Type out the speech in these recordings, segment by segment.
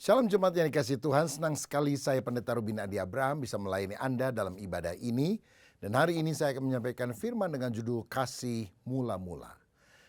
Shalom jemaat yang dikasihi Tuhan, senang sekali saya Pendeta Rubin Adi Abraham bisa melayani Anda dalam ibadah ini. Dan hari ini saya akan menyampaikan firman dengan judul Kasih Mula-Mula.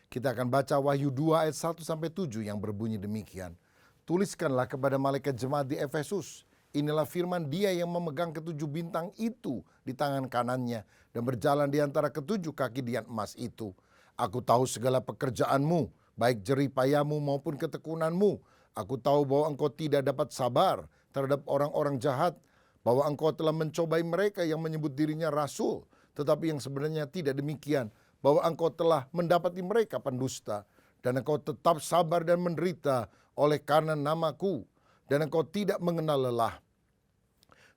Kita akan baca Wahyu 2 ayat 1-7 yang berbunyi demikian. Tuliskanlah kepada malaikat jemaat di Efesus, inilah firman Dia yang memegang ketujuh bintang itu di tangan kanannya dan berjalan di antara ketujuh kaki dian emas itu. Aku tahu segala pekerjaanmu, baik jerih payahmu maupun ketekunanmu. Aku tahu bahwa engkau tidak dapat sabar terhadap orang-orang jahat, bahwa engkau telah mencobai mereka yang menyebut dirinya rasul, tetapi yang sebenarnya tidak demikian, bahwa engkau telah mendapati mereka pendusta, dan engkau tetap sabar dan menderita oleh karena namaku, dan engkau tidak mengenal lelah.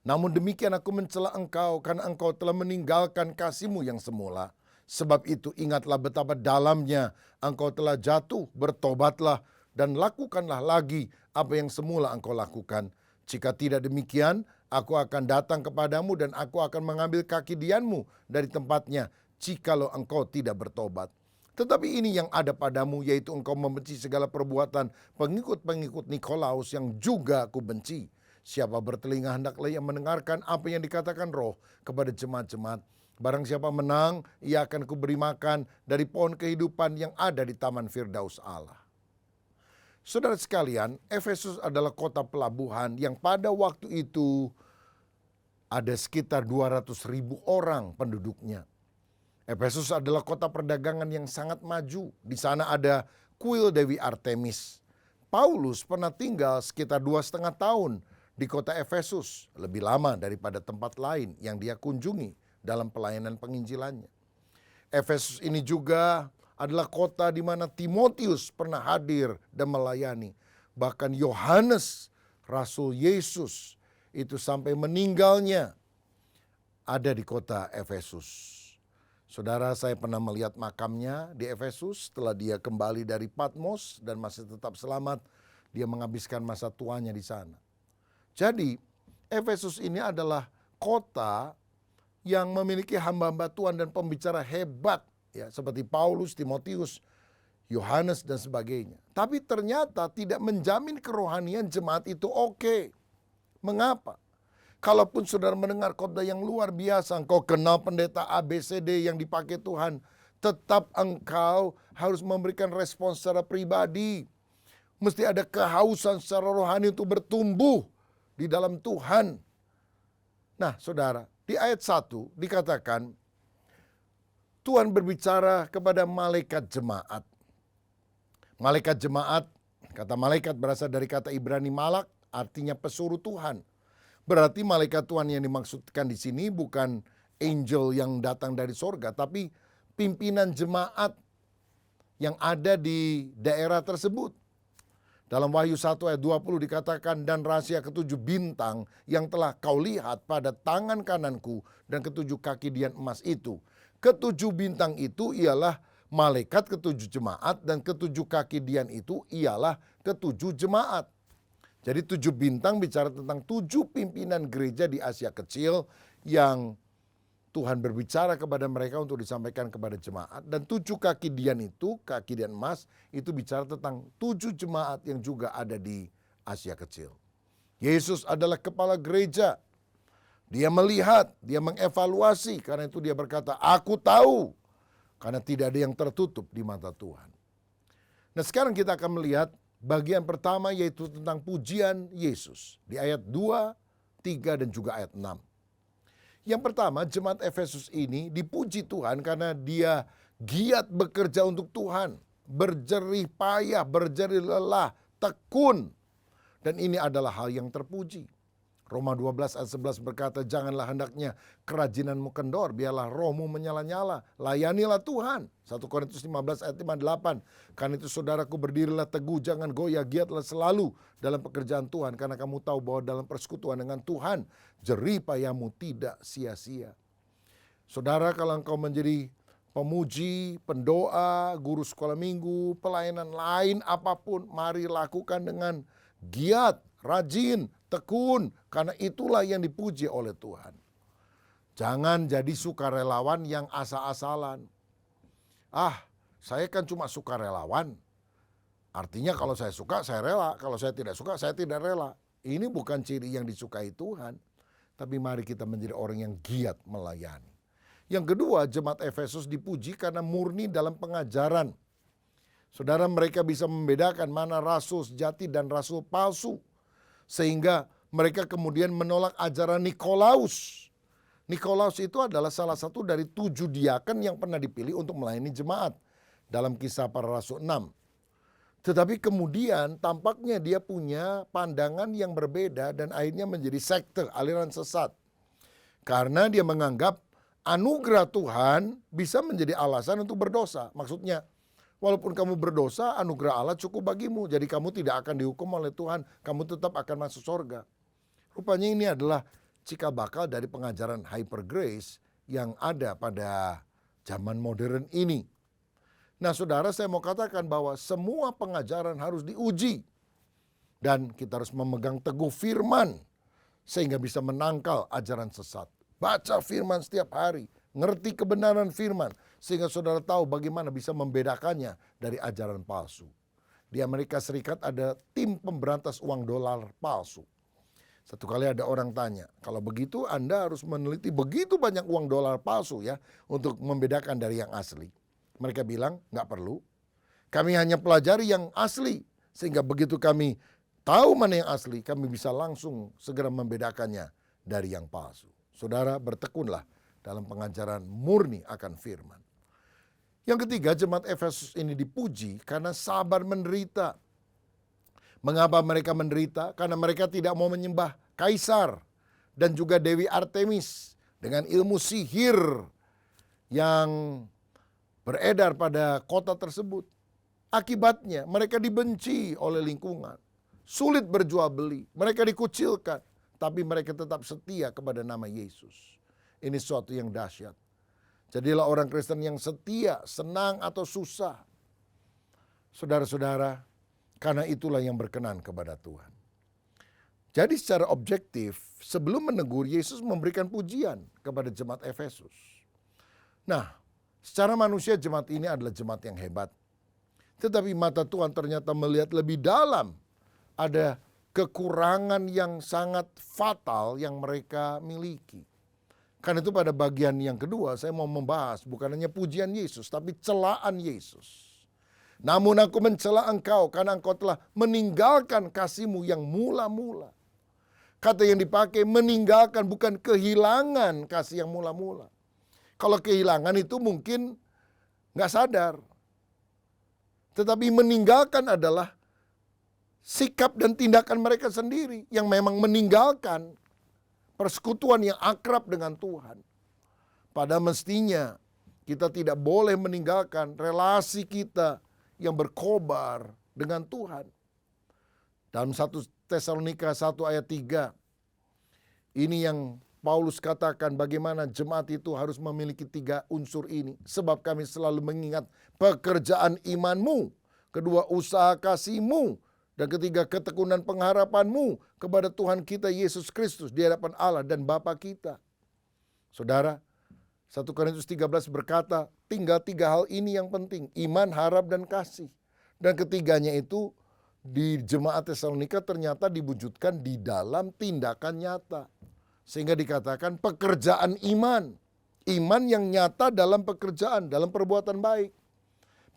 Namun demikian aku mencela engkau karena engkau telah meninggalkan kasihmu yang semula. Sebab itu ingatlah betapa dalamnya engkau telah jatuh, bertobatlah dan lakukanlah lagi apa yang semula engkau lakukan. Jika tidak demikian, aku akan datang kepadamu dan aku akan mengambil kaki dianmu dari tempatnya, jikalau engkau tidak bertobat. Tetapi ini yang ada padamu, yaitu engkau membenci segala perbuatan pengikut-pengikut Nikolaus yang juga aku benci. Siapa bertelinga hendaklah ia mendengarkan apa yang dikatakan Roh kepada jemaat-jemaat. Barang siapa menang, ia akan kuberi makan dari pohon kehidupan yang ada di taman Firdaus Allah. Saudara sekalian, Efesus adalah kota pelabuhan yang pada waktu itu ada sekitar 200.000 orang penduduknya. Efesus adalah kota perdagangan yang sangat maju. Di sana ada kuil Dewi Artemis. Paulus pernah tinggal sekitar 2,5 tahun di kota Efesus, lebih lama daripada tempat lain yang dia kunjungi dalam pelayanan penginjilannya. Efesus ini juga adalah kota di mana Timotius pernah hadir dan melayani. Bahkan Yohanes, Rasul Yesus, itu sampai meninggalnya ada di kota Efesus. Saudara, saya pernah melihat makamnya di Efesus setelah dia kembali dari Patmos dan masih tetap selamat. Dia menghabiskan masa tuanya di sana. Jadi, Efesus ini adalah kota yang memiliki hamba-hamba Tuhan dan pembicara hebat, ya, seperti Paulus, Timotius, Yohanes dan sebagainya. Tapi ternyata tidak menjamin kerohanian jemaat itu oke. Mengapa? Kalaupun saudara mendengar khotbah yang luar biasa, engkau kenal pendeta ABCD yang dipakai Tuhan, tetap engkau harus memberikan respon secara pribadi. Mesti ada kehausan secara rohani untuk bertumbuh di dalam Tuhan. Nah, saudara, di ayat 1 dikatakan Tuhan berbicara kepada malaikat jemaat. Malaikat jemaat, kata malaikat berasal dari kata Ibrani malak, artinya pesuruh Tuhan. Berarti malaikat Tuhan yang dimaksudkan di sini bukan angel yang datang dari sorga, tapi pimpinan jemaat yang ada di daerah tersebut. Dalam Wahyu 1 ayat 20 dikatakan, dan rahasia ketujuh bintang yang telah kau lihat pada tangan kananku dan ketujuh kaki dian emas itu. Ketujuh bintang itu ialah malaikat ketujuh jemaat dan ketujuh kaki dian itu ialah ketujuh jemaat. Jadi 7 bintang bicara tentang 7 pimpinan gereja di Asia Kecil yang Tuhan berbicara kepada mereka untuk disampaikan kepada jemaat. Dan 7 kaki dian itu, kaki dian emas, itu bicara tentang 7 jemaat yang juga ada di Asia Kecil. Yesus adalah kepala gereja. Dia melihat, dia mengevaluasi, karena itu dia berkata, aku tahu. Karena tidak ada yang tertutup di mata Tuhan. Nah, sekarang kita akan melihat bagian pertama, yaitu tentang pujian Yesus. Di ayat 2, 3 dan juga ayat 6. Yang pertama, jemaat Efesus ini dipuji Tuhan karena dia giat bekerja untuk Tuhan. Berjerih payah, berjerih lelah, tekun. Dan ini adalah hal yang terpuji. Roma 12 ayat 11 berkata, janganlah hendaknya kerajinanmu kendor, biarlah rohmu menyala-nyala, layanilah Tuhan. 1 Korintus 15 ayat 58, karena itu saudaraku berdirilah teguh, jangan goyah, giatlah selalu dalam pekerjaan Tuhan, karena kamu tahu bahwa dalam persekutuan dengan Tuhan, jerih payahmu tidak sia-sia. Saudara, kalau engkau menjadi pemuji, pendoa, guru sekolah minggu, pelayanan lain apapun, mari lakukan dengan giat, rajin, tekun, karena itulah yang dipuji oleh Tuhan. Jangan jadi sukarelawan yang asal-asalan. Saya kan cuma sukarelawan. Artinya kalau saya suka, saya rela. Kalau saya tidak suka, saya tidak rela. Ini bukan ciri yang disukai Tuhan. Tapi mari kita menjadi orang yang giat melayani. Yang kedua, jemaat Efesus dipuji karena murni dalam pengajaran. Saudara, mereka bisa membedakan mana rasul sejati dan rasul palsu. Sehingga mereka kemudian menolak ajaran Nikolaus. Nikolaus itu adalah salah satu dari 7 diaken yang pernah dipilih untuk melayani jemaat dalam Kisah Para Rasul 6. Tetapi kemudian tampaknya dia punya pandangan yang berbeda dan akhirnya menjadi sekte, aliran sesat. Karena dia menganggap anugerah Tuhan bisa menjadi alasan untuk berdosa. Maksudnya, walaupun kamu berdosa, anugerah Allah cukup bagimu. Jadi kamu tidak akan dihukum oleh Tuhan, kamu tetap akan masuk surga. Rupanya ini adalah cikal bakal dari pengajaran hyper grace yang ada pada zaman modern ini. Nah saudara, saya mau katakan bahwa semua pengajaran harus diuji. Dan kita harus memegang teguh firman sehingga bisa menangkal ajaran sesat. Baca firman setiap hari, ngerti kebenaran firman sehingga saudara tahu bagaimana bisa membedakannya dari ajaran palsu. Di Amerika Serikat ada tim pemberantas uang dolar palsu. Satu kali ada orang tanya, kalau begitu Anda harus meneliti begitu banyak uang dolar palsu ya untuk membedakan dari yang asli. Mereka bilang, nggak perlu. Kami hanya pelajari yang asli. Sehingga begitu kami tahu mana yang asli, kami bisa langsung segera membedakannya dari yang palsu. Saudara, bertekunlah dalam pengajaran murni akan firman. Yang ketiga, jemaat Efesus ini dipuji karena sabar menderita. Mengapa mereka menderita? Karena mereka tidak mau menyembah kaisar dan juga Dewi Artemis dengan ilmu sihir yang beredar pada kota tersebut. Akibatnya mereka dibenci oleh lingkungan. Sulit berjual beli. Mereka dikucilkan. Tapi mereka tetap setia kepada nama Yesus. Ini suatu yang dahsyat. Jadilah orang Kristen yang setia, senang atau susah. Saudara-saudara, karena itulah yang berkenan kepada Tuhan. Jadi secara objektif, sebelum menegur, Yesus memberikan pujian kepada jemaat Efesus. Nah, secara manusia jemaat ini adalah jemaat yang hebat. Tetapi mata Tuhan ternyata melihat lebih dalam. Ada kekurangan yang sangat fatal yang mereka miliki. Karena itu pada bagian yang kedua saya mau membahas bukan hanya pujian Yesus tapi celaan Yesus. Namun aku mencela engkau karena engkau telah meninggalkan kasih-Mu yang mula-mula. Kata yang dipakai meninggalkan bukan kehilangan kasih yang mula-mula. Kalau kehilangan itu mungkin nggak sadar. Tetapi meninggalkan adalah sikap dan tindakan mereka sendiri yang memang meninggalkan persekutuan yang akrab dengan Tuhan. Pada mestinya kita tidak boleh meninggalkan relasi kita yang berkobar dengan Tuhan. Dalam 1 Tesalonika 1 ayat 3, ini yang Paulus katakan bagaimana jemaat itu harus memiliki 3 unsur ini. Sebab kami selalu mengingat pekerjaan imanmu, kedua usaha kasihmu, dan ketiga ketekunan pengharapanmu kepada Tuhan kita Yesus Kristus di hadapan Allah dan Bapa kita. Saudara, 1 Korintus 13 berkata, tinggal 3 hal ini yang penting, iman, harap, dan kasih. Dan ketiganya itu di jemaat Tesalonika ternyata diwujudkan di dalam tindakan nyata. Sehingga dikatakan pekerjaan iman. Iman yang nyata dalam pekerjaan, dalam perbuatan baik.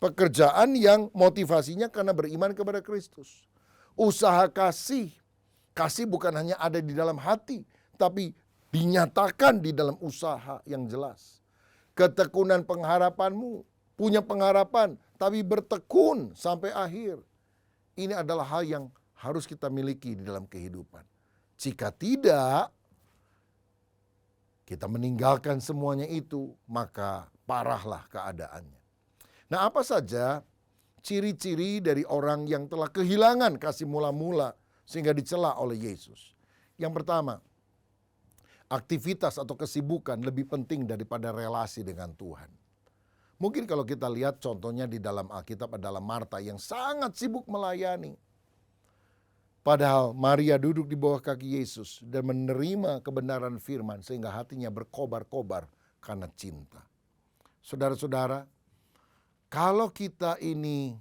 Pekerjaan yang motivasinya karena beriman kepada Kristus. Usaha kasih. Kasih bukan hanya ada di dalam hati, tapi dinyatakan di dalam usaha yang jelas. Ketekunan pengharapanmu. Punya pengharapan, tapi bertekun sampai akhir. Ini adalah hal yang harus kita miliki di dalam kehidupan. Jika tidak, kita meninggalkan semuanya itu, maka parahlah keadaannya. Nah, apa saja ciri-ciri dari orang yang telah kehilangan kasih mula-mula sehingga dicela oleh Yesus? Yang pertama, aktivitas atau kesibukan lebih penting daripada relasi dengan Tuhan. Mungkin kalau kita lihat contohnya di dalam Alkitab adalah Marta yang sangat sibuk melayani. Padahal Maria duduk di bawah kaki Yesus dan menerima kebenaran firman sehingga hatinya berkobar-kobar karena cinta. Saudara-saudara, kalau kita ini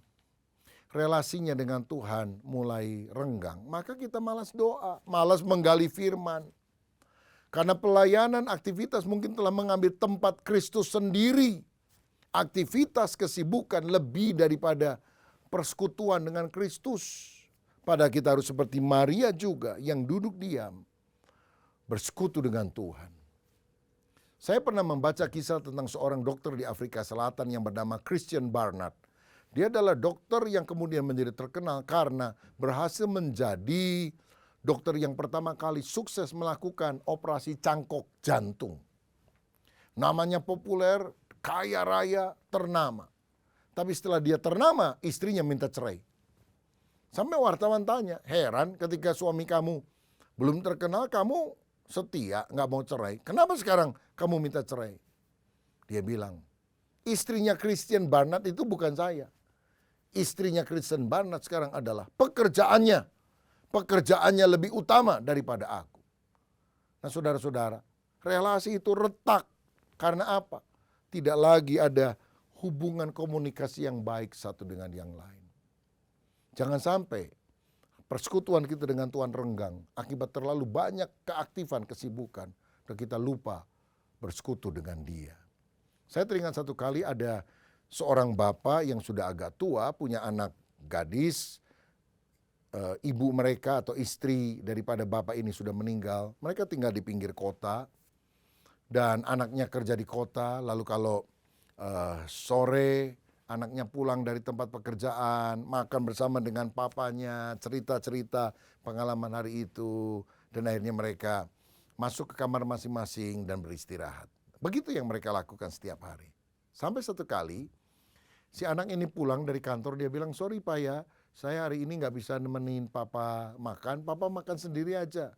relasinya dengan Tuhan mulai renggang, maka kita malas doa, malas menggali firman. Karena pelayanan aktivitas mungkin telah mengambil tempat Kristus sendiri. Aktivitas kesibukan lebih daripada persekutuan dengan Kristus. Padahal kita harus seperti Maria juga yang duduk diam, bersekutu dengan Tuhan. Saya pernah membaca kisah tentang seorang dokter di Afrika Selatan yang bernama Christian Barnard. Dia adalah dokter yang kemudian menjadi terkenal karena berhasil menjadi dokter yang pertama kali sukses melakukan operasi cangkok jantung. Namanya populer, kaya raya, ternama. Tapi setelah dia ternama, istrinya minta cerai. Sampai wartawan tanya, heran ketika suami kamu belum terkenal, kamu setia, nggak mau cerai. Kenapa sekarang kamu minta cerai? Dia bilang, istrinya Christian Barnard itu bukan saya. Istrinya Christian Barnard sekarang adalah pekerjaannya. Pekerjaannya lebih utama daripada aku. Nah saudara-saudara, relasi itu retak. Karena apa? Tidak lagi ada hubungan komunikasi yang baik satu dengan yang lain. Jangan sampai persekutuan kita dengan Tuhan renggang akibat terlalu banyak keaktifan, kesibukan, dan kita lupa bersekutu dengan Dia. Saya teringat satu kali ada seorang bapak yang sudah agak tua, punya anak gadis, ibu mereka atau istri daripada bapak ini sudah meninggal. Mereka tinggal di pinggir kota dan anaknya kerja di kota. Lalu kalau sore anaknya pulang dari tempat pekerjaan, makan bersama dengan papanya, cerita-cerita pengalaman hari itu. Dan akhirnya mereka masuk ke kamar masing-masing dan beristirahat. Begitu yang mereka lakukan setiap hari. Sampai satu kali si anak ini pulang dari kantor, dia bilang, sorry Pak ya, saya hari ini nggak bisa nemenin Papa makan sendiri aja.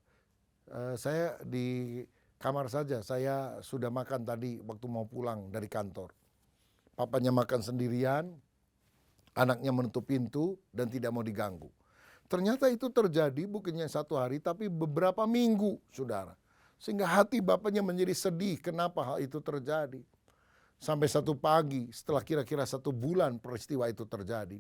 Saya di kamar saja, saya sudah makan tadi waktu mau pulang dari kantor. Papanya makan sendirian, anaknya menutup pintu dan tidak mau diganggu. Ternyata itu terjadi bukannya satu hari tapi beberapa minggu, saudara. Sehingga hati bapaknya menjadi sedih kenapa hal itu terjadi. Sampai satu pagi setelah kira-kira 1 bulan peristiwa itu terjadi.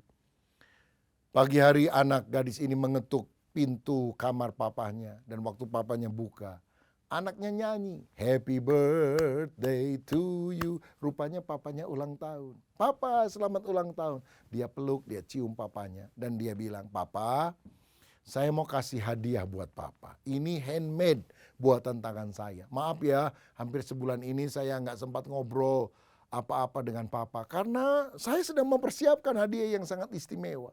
Pagi hari anak gadis ini mengetuk pintu kamar papanya. Dan waktu papanya buka, anaknya nyanyi, happy birthday to you. Rupanya papanya ulang tahun. Papa selamat ulang tahun. Dia peluk, dia cium papanya. Dan dia bilang, Papa, saya mau kasih hadiah buat Papa. Ini handmade buatan tangan saya. Maaf ya, hampir sebulan ini saya nggak sempat ngobrol apa-apa dengan Papa. Karena saya sedang mempersiapkan hadiah yang sangat istimewa.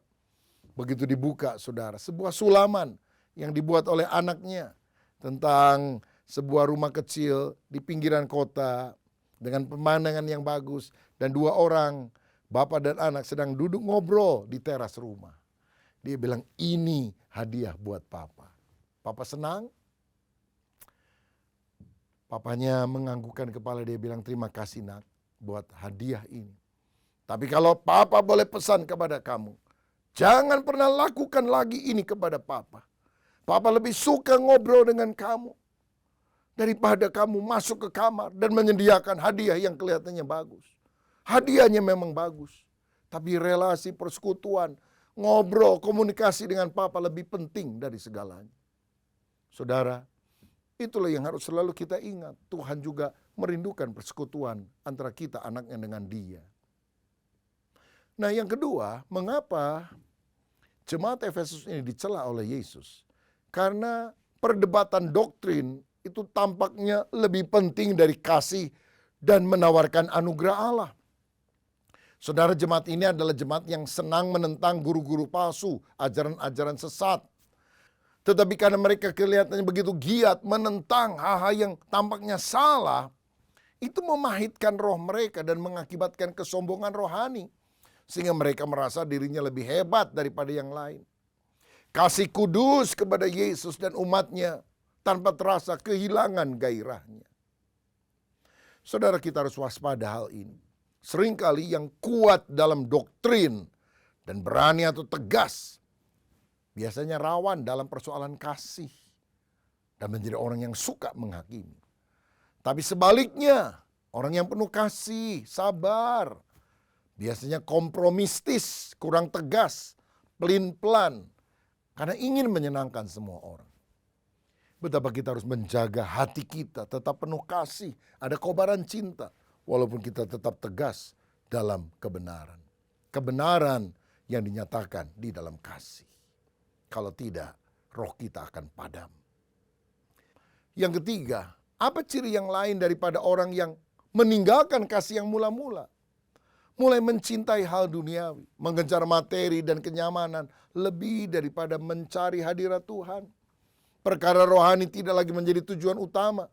Begitu dibuka, saudara, sebuah sulaman yang dibuat oleh anaknya tentang sebuah rumah kecil di pinggiran kota dengan pemandangan yang bagus. Dan 2 orang, bapak dan anak, sedang duduk ngobrol di teras rumah. Dia bilang, ini hadiah buat Papa. Papa senang. Papanya menganggukkan kepala, dia bilang, terima kasih nak buat hadiah ini. Tapi kalau Papa boleh pesan kepada kamu, jangan pernah lakukan lagi ini kepada Papa. Papa lebih suka ngobrol dengan kamu daripada kamu masuk ke kamar dan menyediakan hadiah yang kelihatannya bagus. Hadiahnya memang bagus, tapi relasi persekutuan, ngobrol, komunikasi dengan Papa lebih penting dari segalanya. Saudara, itulah yang harus selalu kita ingat. Tuhan juga merindukan persekutuan antara kita anaknya dengan Dia. Nah yang kedua, mengapa jemaat Efesus ini dicela oleh Yesus? Karena perdebatan doktrin itu tampaknya lebih penting dari kasih dan menawarkan anugerah Allah. Saudara, jemaat ini adalah jemaat yang senang menentang guru-guru palsu, ajaran-ajaran sesat. Tetapi karena mereka kelihatannya begitu giat menentang hal-hal yang tampaknya salah, itu memahitkan roh mereka dan mengakibatkan kesombongan rohani. Sehingga mereka merasa dirinya lebih hebat daripada yang lain. Kasih kudus kepada Yesus dan umatnya tanpa terasa kehilangan gairahnya. Saudara, kita harus waspada hal ini. Seringkali yang kuat dalam doktrin dan berani atau tegas biasanya rawan dalam persoalan kasih dan menjadi orang yang suka menghakimi. Tapi sebaliknya, orang yang penuh kasih, sabar, biasanya kompromistis, kurang tegas, pelin-pelan, karena ingin menyenangkan semua orang. Betapa kita harus menjaga hati kita tetap penuh kasih, ada kobaran cinta, walaupun kita tetap tegas dalam kebenaran. Kebenaran yang dinyatakan di dalam kasih. Kalau tidak, roh kita akan padam. Yang ketiga, apa ciri yang lain daripada orang yang meninggalkan kasih yang mula-mula? Mulai mencintai hal duniawi, mengejar materi dan kenyamanan lebih daripada mencari hadirat Tuhan. Perkara rohani tidak lagi menjadi tujuan utama.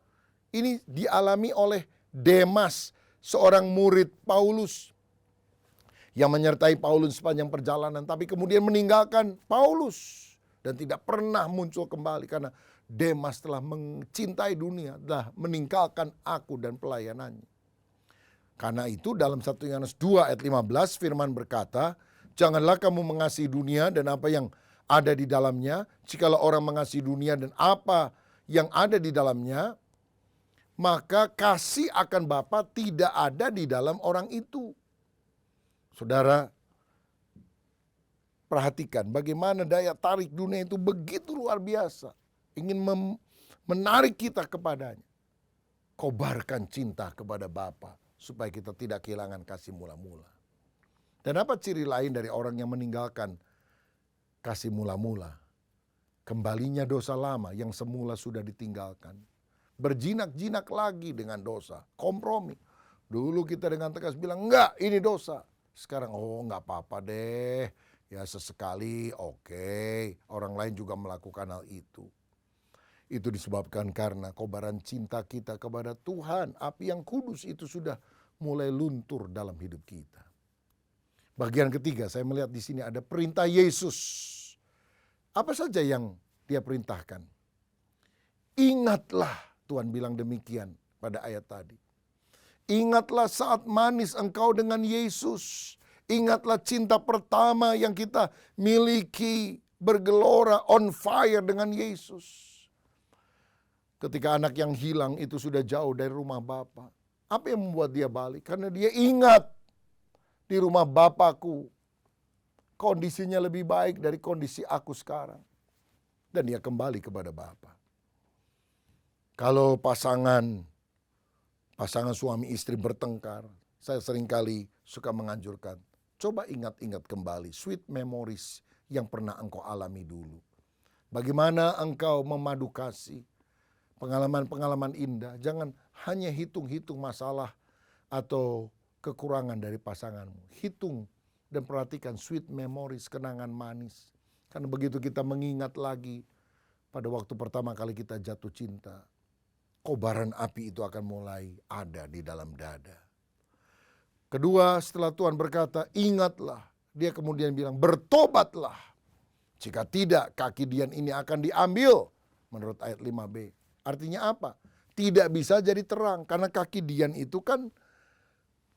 Ini dialami oleh Demas, seorang murid Paulus yang menyertai Paulus sepanjang perjalanan, tapi kemudian meninggalkan Paulus dan tidak pernah muncul kembali karena Demas telah mencintai dunia, telah meninggalkan aku dan pelayanannya. Karena itu dalam 1 Yohanes 2 ayat 15 firman berkata, janganlah kamu mengasihi dunia dan apa yang ada di dalamnya. Jikalau orang mengasihi dunia dan apa yang ada di dalamnya, maka kasih akan Bapa tidak ada di dalam orang itu. Saudara, perhatikan bagaimana daya tarik dunia itu begitu luar biasa. Ingin menarik kita kepadanya. Kobarkan cinta kepada Bapa supaya kita tidak kehilangan kasih mula-mula. Dan apa ciri lain dari orang yang meninggalkan kasih mula-mula? Kembalinya dosa lama yang semula sudah ditinggalkan. Berjinak-jinak lagi dengan dosa. Kompromi. Dulu kita dengan tegas bilang, enggak ini dosa. Sekarang, oh enggak apa-apa deh. Ya sesekali oke. Orang lain juga melakukan hal itu. Itu disebabkan karena kobaran cinta kita kepada Tuhan. Api yang kudus itu sudah mulai luntur dalam hidup kita. Bagian ketiga, saya melihat di sini ada perintah Yesus. Apa saja yang dia perintahkan? Ingatlah, Tuhan bilang demikian pada ayat tadi. Ingatlah saat manis engkau dengan Yesus. Ingatlah cinta pertama yang kita miliki, bergelora, on fire dengan Yesus. Ketika anak yang hilang itu sudah jauh dari rumah Bapa. Apa yang membuat dia balik? Karena dia ingat di rumah Bapakku kondisinya lebih baik dari kondisi aku sekarang. Dan dia kembali kepada Bapa. Kalau pasangan suami istri bertengkar, saya seringkali suka menganjurkan, coba ingat-ingat kembali sweet memories yang pernah engkau alami dulu. Bagaimana engkau memadu kasih, pengalaman-pengalaman indah. Jangan hanya hitung-hitung masalah atau kekurangan dari pasanganmu. Hitung dan perhatikan sweet memories, kenangan manis. Karena begitu kita mengingat lagi pada waktu pertama kali kita jatuh cinta, kobaran api itu akan mulai ada di dalam dada. Kedua, setelah Tuhan berkata, ingatlah. Dia kemudian bilang, bertobatlah. Jika tidak, kaki Dian ini akan diambil. Menurut ayat 5b. Artinya apa? Tidak bisa jadi terang. Karena kaki Dian itu kan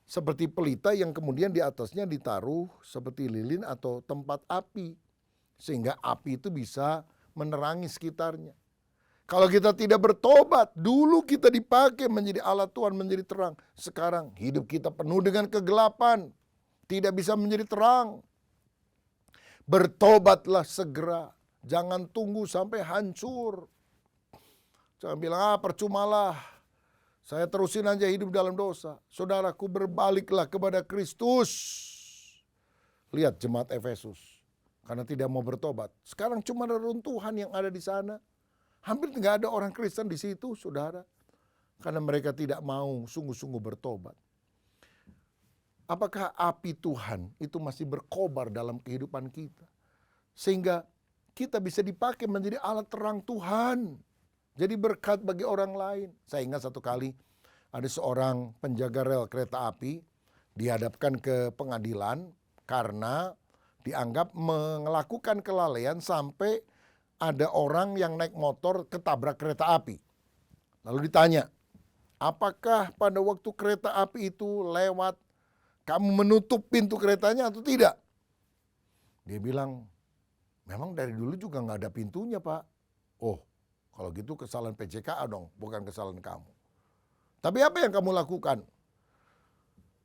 seperti pelita yang kemudian di atasnya ditaruh seperti lilin atau tempat api. Sehingga api itu bisa menerangi sekitarnya. Kalau kita tidak bertobat, dulu kita dipakai menjadi alat Tuhan menjadi terang. Sekarang hidup kita penuh dengan kegelapan. Tidak bisa menjadi terang. Bertobatlah segera. Jangan tunggu sampai hancur. Jangan bilang, percumalah. Saya terusin aja hidup dalam dosa. Saudaraku, berbaliklah kepada Kristus. Lihat jemaat Efesus. Karena tidak mau bertobat. Sekarang cuma reruntuhan yang ada di sana. Hampir tidak ada orang Kristen di situ, saudara. Karena mereka tidak mau sungguh-sungguh bertobat. Apakah api Tuhan itu masih berkobar dalam kehidupan kita? Sehingga kita bisa dipakai menjadi alat terang Tuhan. Jadi berkat bagi orang lain. Saya ingat satu kali ada seorang penjaga rel kereta api dihadapkan ke pengadilan karena dianggap melakukan kelalaian sampai ada orang yang naik motor ketabrak kereta api. Lalu ditanya, apakah pada waktu kereta api itu lewat kamu menutup pintu keretanya atau tidak? Dia bilang, memang dari dulu juga nggak ada pintunya, Pak. Oh, kalau gitu kesalahan PCKA dong, bukan kesalahan kamu. Tapi apa yang kamu lakukan?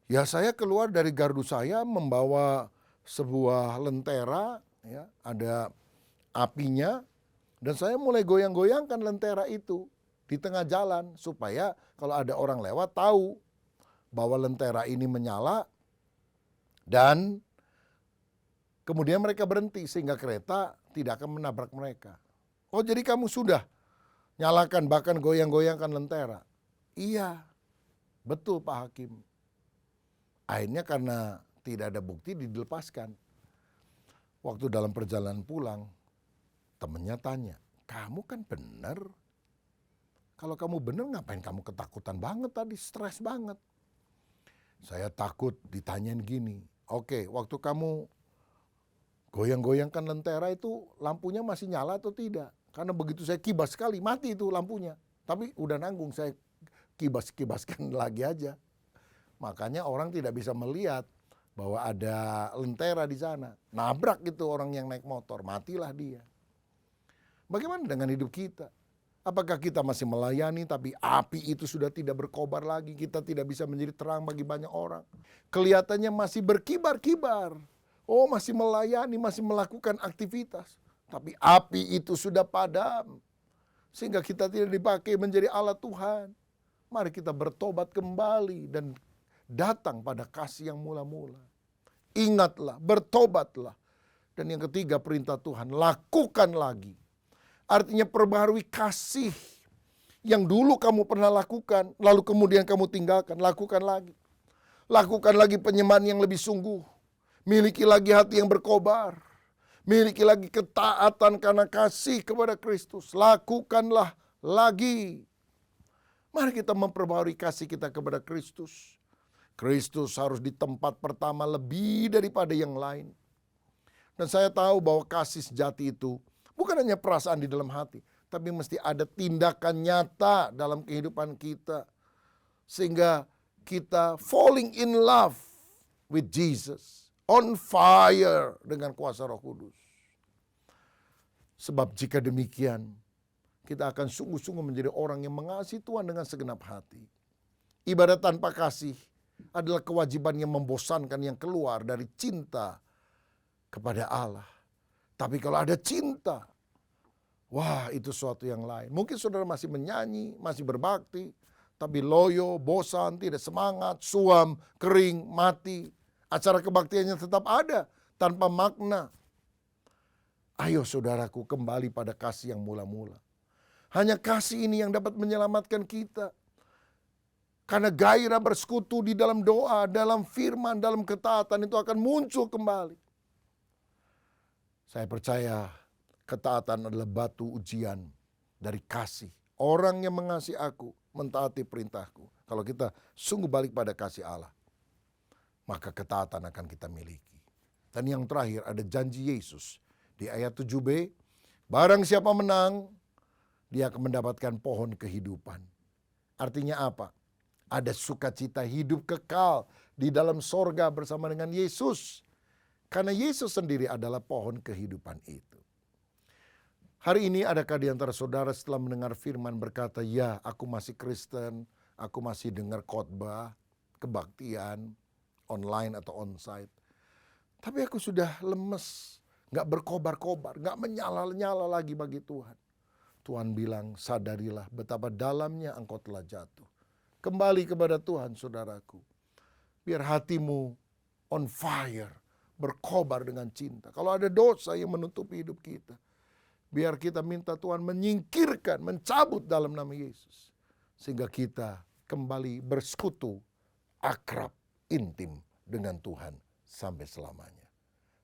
Ya saya keluar dari gardu saya membawa sebuah lentera, ya, ada apinya, dan saya mulai goyang-goyangkan lentera itu di tengah jalan supaya kalau ada orang lewat tahu bahwa lentera ini menyala dan kemudian mereka berhenti sehingga kereta tidak akan menabrak mereka. Oh, jadi kamu sudah nyalakan bahkan goyang-goyangkan lentera? Iya, betul Pak Hakim. Akhirnya karena tidak ada bukti dilepaskan. Waktu dalam perjalanan pulang, temennya tanya, kamu kan benar. Kalau kamu benar ngapain kamu ketakutan banget tadi, stres banget. Saya takut ditanyain gini, oke, waktu kamu goyang-goyangkan lentera itu lampunya masih nyala atau tidak? Karena begitu saya kibas sekali, mati itu lampunya. Tapi udah nanggung, saya kibaskan lagi aja. Makanya orang tidak bisa melihat bahwa ada lentera di sana. Nabrak itu orang yang naik motor, matilah dia. Bagaimana dengan hidup kita? Apakah kita masih melayani tapi api itu sudah tidak berkobar lagi? Kita tidak bisa menjadi terang bagi banyak orang. Kelihatannya masih berkibar-kibar. Oh, masih melayani, masih melakukan aktivitas. Tapi api itu sudah padam. Sehingga kita tidak dipakai menjadi alat Tuhan. Mari kita bertobat kembali dan datang pada kasih yang mula-mula. Ingatlah, bertobatlah. Dan yang ketiga perintah Tuhan, lakukan lagi. Artinya perbaharui kasih yang dulu kamu pernah lakukan, lalu kemudian kamu tinggalkan, lakukan lagi. Lakukan lagi penyembahan yang lebih sungguh. Miliki lagi hati yang berkobar. Miliki lagi ketaatan karena kasih kepada Kristus. Lakukanlah lagi. Mari kita memperbaharui kasih kita kepada Kristus. Kristus harus di tempat pertama lebih daripada yang lain. Dan saya tahu bahwa kasih sejati itu bukan hanya perasaan di dalam hati, tapi mesti ada tindakan nyata dalam kehidupan kita. Sehingga kita falling in love with Jesus. On fire dengan kuasa Roh Kudus. Sebab jika demikian, kita akan sungguh-sungguh menjadi orang yang mengasihi Tuhan dengan segenap hati. Ibadah tanpa kasih adalah kewajiban yang membosankan yang keluar dari cinta kepada Allah. Tapi kalau ada cinta, wah itu suatu yang lain. Mungkin saudara masih menyanyi, masih berbakti, tapi loyo, bosan, tidak semangat, suam, kering, mati. Acara kebaktiannya tetap ada, tanpa makna. Ayo saudaraku kembali pada kasih yang mula-mula. Hanya kasih ini yang dapat menyelamatkan kita. Karena gairah bersekutu di dalam doa, dalam firman, dalam ketaatan itu akan muncul kembali. Saya percaya ketaatan adalah batu ujian dari kasih. Orang yang mengasihi aku, mentaati perintahku. Kalau kita sungguh balik pada kasih Allah, maka ketaatan akan kita miliki. Dan yang terakhir ada janji Yesus di ayat 7b. Barang siapa menang, dia akan mendapatkan pohon kehidupan. Artinya apa? Ada sukacita hidup kekal di dalam sorga bersama dengan Yesus. Karena Yesus sendiri adalah pohon kehidupan itu. Hari ini adakah di antara saudara setelah mendengar firman berkata, ya aku masih Kristen, aku masih dengar khotbah, kebaktian, online atau onsite. Tapi aku sudah lemes, gak berkobar-kobar, gak menyala-nyala lagi bagi Tuhan. Tuhan bilang, sadarilah betapa dalamnya engkau telah jatuh. Kembali kepada Tuhan saudaraku. Biar hatimu on fire, berkobar dengan cinta. Kalau ada dosa yang menutupi hidup kita, biar kita minta Tuhan menyingkirkan, mencabut dalam nama Yesus. Sehingga kita kembali bersekutu, akrab, intim dengan Tuhan sampai selamanya.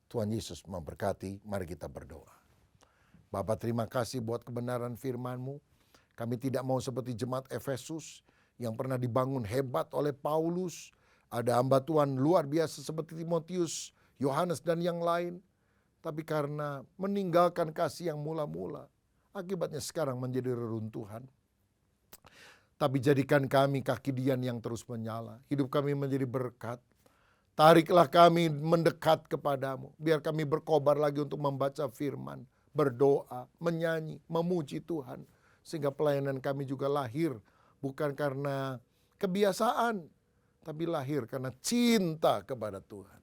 Tuhan Yesus memberkati, mari kita berdoa. Bapa, terima kasih buat kebenaran firman-Mu. Kami tidak mau seperti jemaat Efesus yang pernah dibangun hebat oleh Paulus. Ada hamba Tuhan luar biasa seperti Timotius, Yohanes dan yang lain. Tapi karena meninggalkan kasih yang mula-mula, akibatnya sekarang menjadi reruntuhan. Tapi jadikan kami kaki dian yang terus menyala. Hidup kami menjadi berkat. Tariklah kami mendekat kepadamu. Biar kami berkobar lagi untuk membaca firman, berdoa, menyanyi, memuji Tuhan. Sehingga pelayanan kami juga lahir bukan karena kebiasaan, tapi lahir karena cinta kepada Tuhan.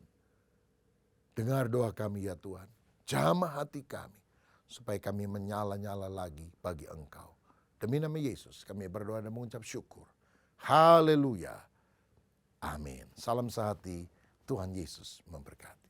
Dengar doa kami ya Tuhan. jamah hati kami, supaya kami menyala-nyala lagi bagi Engkau. Demi nama Yesus kami berdoa dan mengucap syukur. Haleluya. Amin. Salam sehati, Tuhan Yesus memberkati.